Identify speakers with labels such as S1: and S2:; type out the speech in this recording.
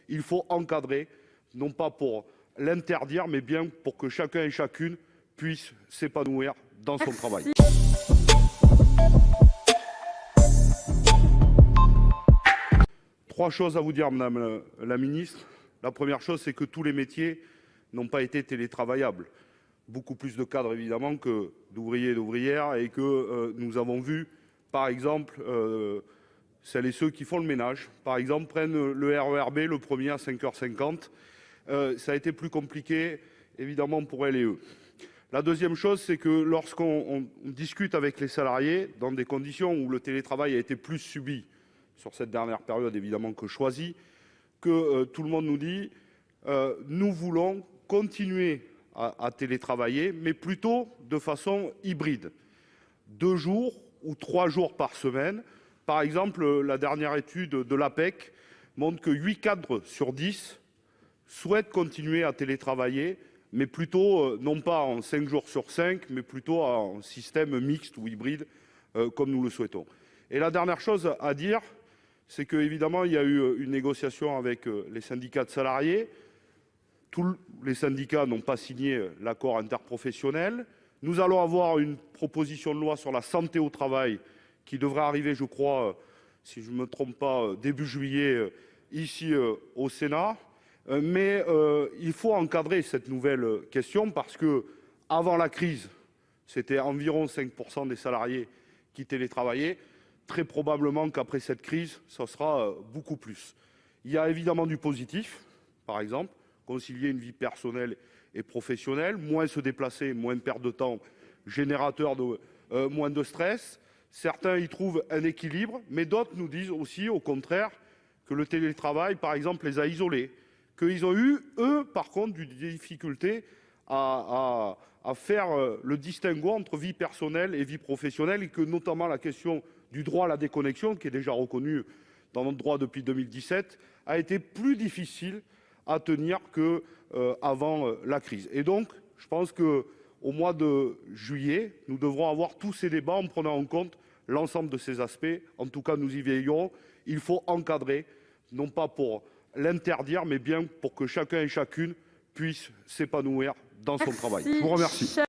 S1: il faut encadrer, non pas pour l'interdire, mais bien pour que chacun et chacune puisse s'épanouir dans son travail. Trois choses à vous dire, Madame la Ministre. La première chose, c'est que tous les métiers n'ont pas été télétravaillables. Beaucoup plus de cadres, évidemment, que d'ouvriers et d'ouvrières, et que nous avons vu, par exemple, celles et ceux qui font le ménage, par exemple, prennent le RER B, le premier à 5h50. Ça a été plus compliqué, évidemment, pour elles et eux. La deuxième chose, c'est que lorsqu'on discute avec les salariés, dans des conditions où le télétravail a été plus subi sur cette dernière période, évidemment, que choisi, que tout le monde nous dit nous voulons continuer à télétravailler, mais plutôt de façon hybride. 2 jours ou 3 jours par semaine. Par exemple, la dernière étude de l'APEC montre que 8 cadres sur 10 souhaitent continuer à télétravailler, mais plutôt, non pas en 5 jours sur 5, mais plutôt en système mixte ou hybride, comme nous le souhaitons. Et la dernière chose à dire, c'est qu'évidemment, il y a eu une négociation avec les syndicats de salariés. Tous les syndicats n'ont pas signé l'accord interprofessionnel. Nous allons avoir une proposition de loi sur la santé au travail qui devrait arriver, je crois, si je ne me trompe pas, début juillet, ici au Sénat. Mais il faut encadrer cette nouvelle question parce que avant la crise, c'était environ 5% des salariés qui télétravaillaient. Très probablement qu'après cette crise, ça sera beaucoup plus. Il y a évidemment du positif, par exemple, concilier une vie personnelle et professionnelle, moins se déplacer, moins de perte de temps, générateur de moins de stress. Certains y trouvent un équilibre, mais d'autres nous disent aussi, au contraire, que le télétravail, par exemple, les a isolés, qu'ils ont eu, eux, par contre, des difficultés à faire le distinguo entre vie personnelle et vie professionnelle, et que notamment la question du droit à la déconnexion, qui est déjà reconnu dans notre droit depuis 2017, a été plus difficile à tenir qu'avant la crise. Et donc, je pense qu'au mois de juillet, nous devrons avoir tous ces débats en prenant en compte l'ensemble de ces aspects. En tout cas, nous y veillerons. Il faut encadrer, non pas pour l'interdire, mais bien pour que chacun et chacune puisse s'épanouir dans son travail. Je vous remercie.